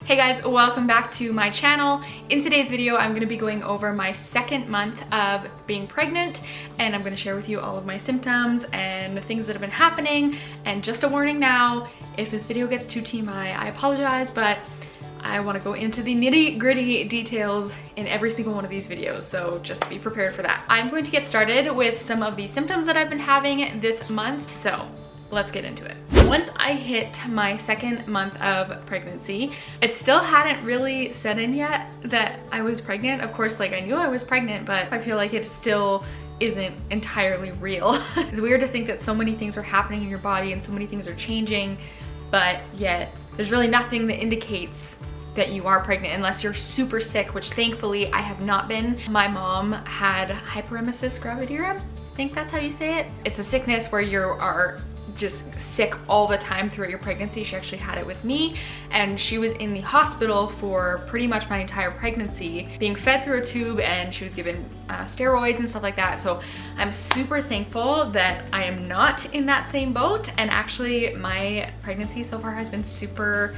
Hey guys, welcome back to my channel. In today's video, I'm going to be going over my second month of being pregnant, and I'm going to share with you all of my symptoms and the things that have been happening. And just a warning now, if this video gets too TMI, I apologize, but I want to go into the nitty-gritty details in every single one of these videos, so just be prepared for that. I'm going to get started with some of the symptoms that I've been having this month, so let's get into it. Once I hit my second month of pregnancy, it still hadn't really set in yet that I was pregnant. Of course, like I knew I was pregnant, but I feel like it still isn't entirely real. It's weird to think that so many things are happening in your body and so many things are changing, but yet there's really nothing that indicates that you are pregnant unless you're super sick, which thankfully I have not been. My mom had hyperemesis gravidarum. I think that's how you say it. It's a sickness where you are just sick all the time throughout your pregnancy. She actually had it with me, and she was in the hospital for pretty much my entire pregnancy, being fed through a tube, and she was given steroids and stuff like that. So I'm super thankful that I am not in that same boat, and actually my pregnancy so far has been super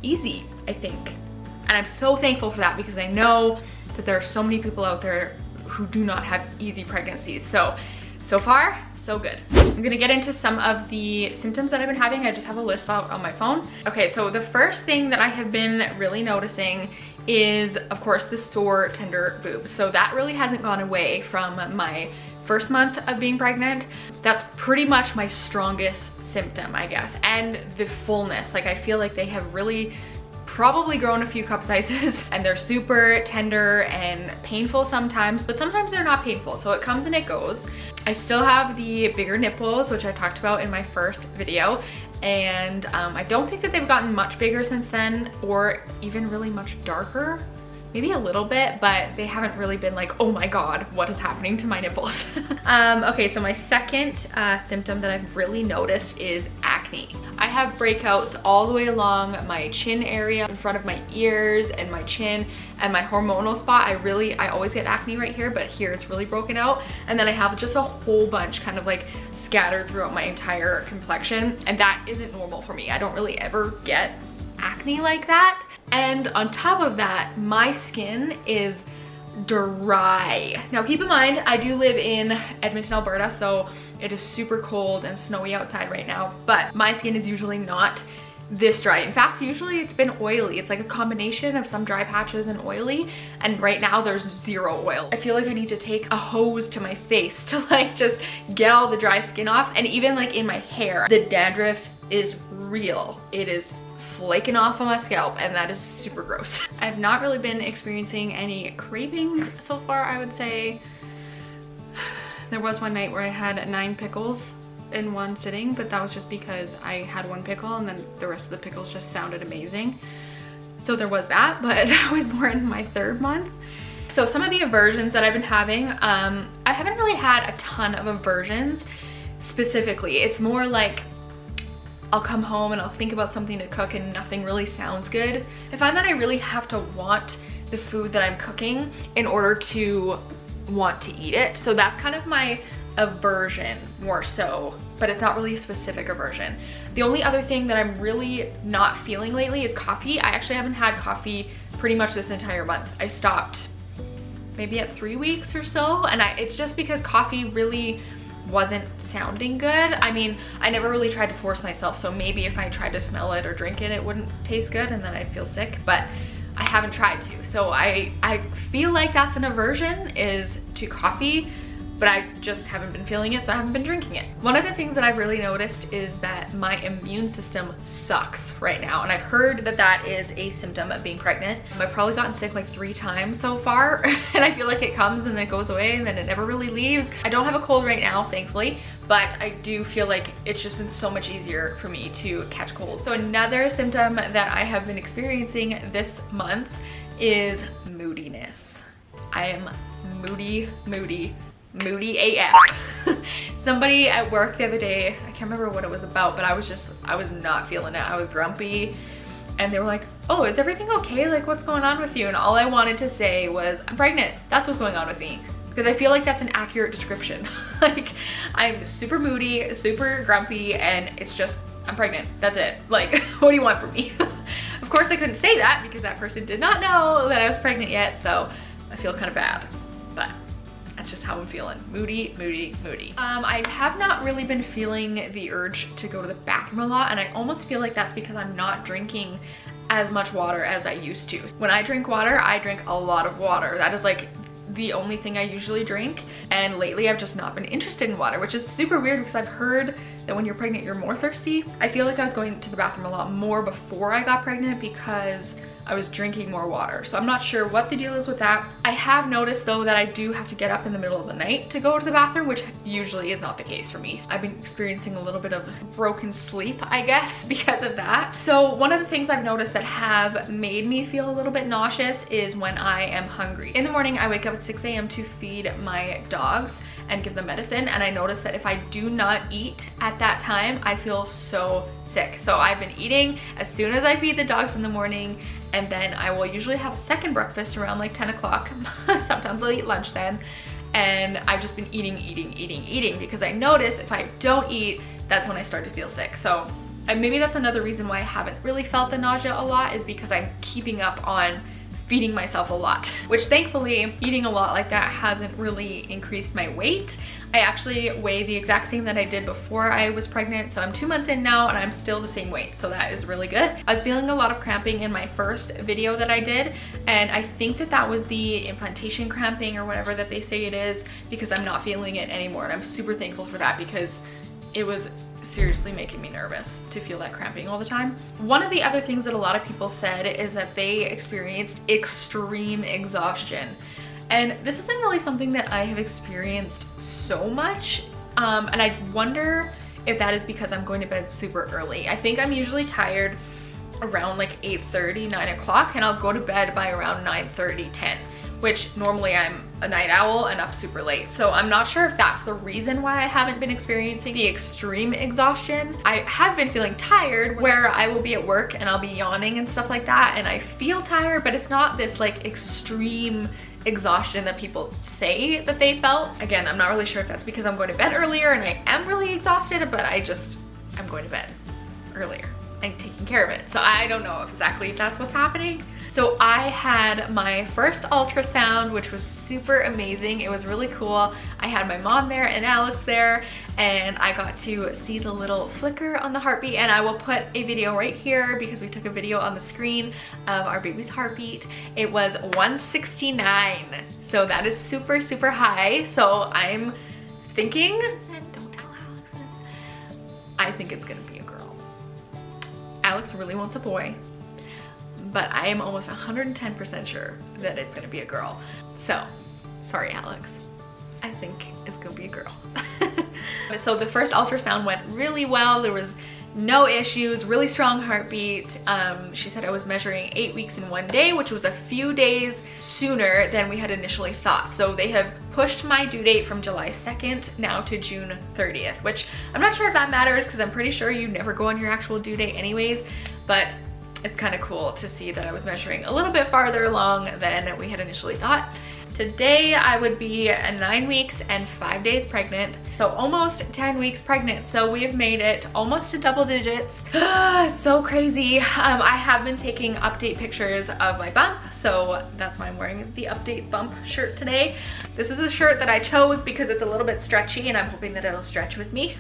easy, I think. And I'm so thankful for that because I know that there are so many people out there who do not have easy pregnancies. So far, so good. I'm gonna get into some of the symptoms that I've been having. I just have a list out on my phone. Okay, so the first thing that I have been really noticing is, of course, the sore, tender boobs. So that really hasn't gone away from my first month of being pregnant. That's pretty much my strongest symptom, I guess. And the fullness, like I feel like they have really probably grown a few cup sizes, and they're super tender and painful sometimes, but sometimes they're not painful, so it comes and it goes. I still have the bigger nipples, which I talked about in my first video, and I don't think that they've gotten much bigger since then, or even really much darker. Maybe a little bit, but they haven't really been like, oh my god, what is happening to my nipples? Okay, so my second symptom that I've really noticed is acne. I have breakouts all the way along my chin area, in front of my ears and my chin and my hormonal spot. I always get acne right here, but here it's really broken out. And then I have just a whole bunch kind of like scattered throughout my entire complexion, and that isn't normal for me. I don't really ever get acne like that. And on top of that, my skin is dry. Now keep in mind, I do live in Edmonton, Alberta, so it is super cold and snowy outside right now, but my skin is usually not this dry. In fact, usually it's been oily. It's like a combination of some dry patches and oily, and right now there's zero oil. I feel like I need to take a hose to my face to like just get all the dry skin off. And even like in my hair, the dandruff is real. It is flaking off on my scalp, and that is super gross. I've not really been experiencing any cravings so far, I would say. There was one night where I had 9 pickles in one sitting, but that was just because I had one pickle and then the rest of the pickles just sounded amazing. So there was that, but I was more in my third month. So some of the aversions that I've been having, I haven't really had a ton of aversions specifically. It's more like I'll come home and I'll think about something to cook and nothing really sounds good. I find that I really have to want the food that I'm cooking in order to want to eat it. So that's kind of my aversion more so, but it's not really a specific aversion. The only other thing that I'm really not feeling lately is coffee. I actually haven't had coffee pretty much this entire month. I stopped maybe at 3 weeks or so, and it's just because coffee really wasn't sounding good. I mean, I never really tried to force myself, so maybe if I tried to smell it or drink it, it wouldn't taste good and then I'd feel sick, but I haven't tried to. So I feel like that's an aversion, is to coffee, but I just haven't been feeling it, so I haven't been drinking it. One of the things that I've really noticed is that my immune system sucks right now, and I've heard that that is a symptom of being pregnant. I've probably gotten sick like 3 times so far, and I feel like it comes and then it goes away and then it never really leaves. I don't have a cold right now, thankfully, but I do feel like it's just been so much easier for me to catch colds. So another symptom that I have been experiencing this month is moodiness. I am moody AF. Somebody at work the other day, I can't remember what it was about, but I was not feeling it. I was grumpy, and they were like, oh, is everything okay? Like, what's going on with you? And all I wanted to say was, I'm pregnant. That's what's going on with me. Because I feel like that's an accurate description. Like, I'm super moody, super grumpy, and it's just, I'm pregnant. That's it. Like, what do you want from me? Of course I couldn't say that because that person did not know that I was pregnant yet, so I feel kind of bad, but that's just how I'm feeling. Moody, moody, moody. I have not really been feeling the urge to go to the bathroom a lot, and I almost feel like that's because I'm not drinking as much water as I used to. When I drink water, I drink a lot of water. That is like the only thing I usually drink, and lately I've just not been interested in water, which is super weird because I've heard that when you're pregnant you're more thirsty. I feel like I was going to the bathroom a lot more before I got pregnant because I was drinking more water, so I'm not sure what the deal is with that. I have noticed though that I do have to get up in the middle of the night to go to the bathroom, which usually is not the case for me. I've been experiencing a little bit of broken sleep, I guess, because of that. So one of the things I've noticed that have made me feel a little bit nauseous is when I am hungry. In the morning I wake up at 6 a.m. to feed my dogs and give them medicine, and I notice that if I do not eat at that time, I feel so sick. So I've been eating as soon as I feed the dogs in the morning, and then I will usually have a second breakfast around like 10 o'clock. Sometimes I'll eat lunch then, and I've just been eating because I notice if I don't eat, that's when I start to feel sick. So maybe that's another reason why I haven't really felt the nausea a lot, is because I'm keeping up on feeding myself a lot, which thankfully eating a lot like that hasn't really increased my weight. I actually weigh the exact same that I did before I was pregnant, so I'm 2 months in now and I'm still the same weight, so that is really good. I was feeling a lot of cramping in my first video that I did, and I think that that was the implantation cramping or whatever that they say it is, because I'm not feeling it anymore, and I'm super thankful for that because it was seriously making me nervous to feel that cramping all the time. One of the other things that a lot of people said is that they experienced extreme exhaustion, and this isn't really something that I have experienced so much, and I wonder if that is because I'm going to bed super early. I think I'm usually tired around like 8:30, 9 o'clock, and I'll go to bed by around 9:30, 10, which normally I'm a night owl and up super late. So I'm not sure if that's the reason why I haven't been experiencing the extreme exhaustion. I have been feeling tired where I will be at work and I'll be yawning and stuff like that, and I feel tired, but it's not this like extreme exhaustion that people say that they felt. Again, I'm not really sure if that's because I'm going to bed earlier and I am really exhausted, but I'm going to bed earlier and taking care of it. So I don't know exactly if that's what's happening. So I had my first ultrasound, which was super amazing. It was really cool. I had my mom there and Alex there, and I got to see the little flicker on the heartbeat, and I will put a video right here because we took a video on the screen of our baby's heartbeat. It was 169, so that is super, super high. So I'm thinking, and don't tell Alex this, I think it's gonna be a girl. Alex really wants a boy, but I am almost 110% sure that it's gonna be a girl. So, sorry Alex, I think it's gonna be a girl. So the first ultrasound went really well. There was no issues, really strong heartbeat. She said I was measuring 8 weeks in 1 day, which was a few days sooner than we had initially thought. So they have pushed my due date from July 2nd now to June 30th, which I'm not sure if that matters because I'm pretty sure you never go on your actual due date anyways, but it's kind of cool to see that I was measuring a little bit farther along than we had initially thought. Today I would be 9 weeks and 5 days pregnant, so almost 10 weeks pregnant. So we have made it almost to double digits. So crazy. I have been taking update pictures of my bump, so that's why I'm wearing the update bump shirt today. This is a shirt that I chose because it's a little bit stretchy and I'm hoping that it'll stretch with me.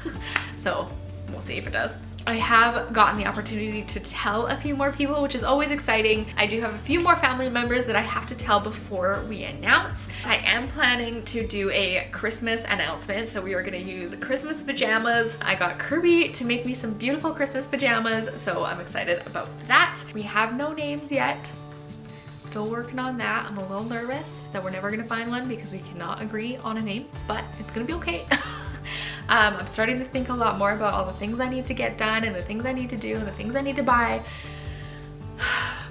So we'll see if it does. I have gotten the opportunity to tell a few more people, which is always exciting. I do have a few more family members that I have to tell before we announce. I am planning to do a Christmas announcement, so we are gonna use Christmas pajamas. I got Kirby to make me some beautiful Christmas pajamas, so I'm excited about that. We have no names yet. Still working on that. I'm a little nervous that we're never gonna find one because we cannot agree on a name, but it's gonna be okay. I'm starting to think a lot more about all the things I need to get done and the things I need to do and the things I need to buy,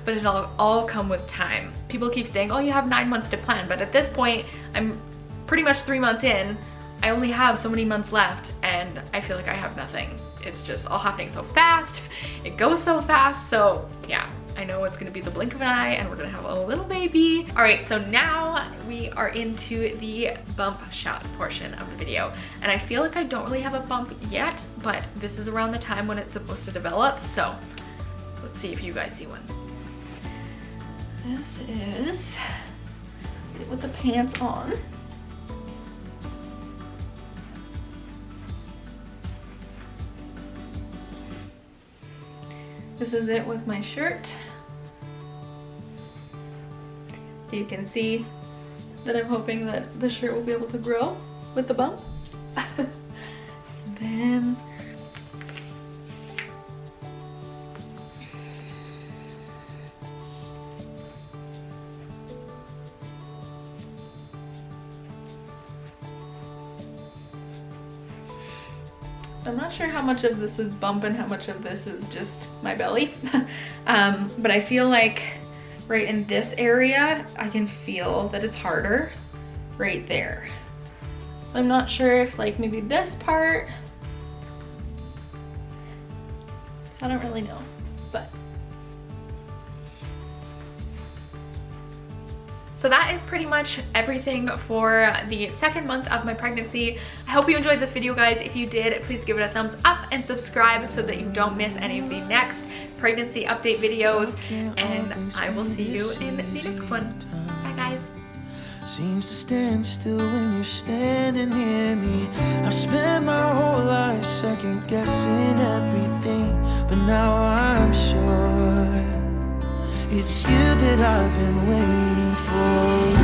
but it'll all come with time. People keep saying, oh, you have 9 months to plan, but at this point, I'm pretty much 3 months in. I only have so many months left and I feel like I have nothing. It's just all happening so fast. It goes so fast, so yeah. I know it's gonna be the blink of an eye and we're gonna have a little baby. All right, so now we are into the bump shot portion of the video. And I feel like I don't really have a bump yet, but this is around the time when it's supposed to develop. So let's see if you guys see one. This is it with the pants on. This is it with my shirt. So you can see that I'm hoping that the shirt will be able to grow with the bump. Then I'm not sure how much of this is bump and how much of this is just my belly. But I feel like right in this area, I can feel that it's harder right there. So I'm not sure if like maybe this part, so I don't really know, but. So that is pretty much everything for the second month of my pregnancy. I hope you enjoyed this video, guys. If you did, please give it a thumbs up and subscribe so that you don't miss any of the next pregnancy update videos. And I will see you in the next one. Bye, guys. Seems to stand still when you're standing near me. I spent my whole life second guessing everything, but now I'm sure it's you that I've been waiting for.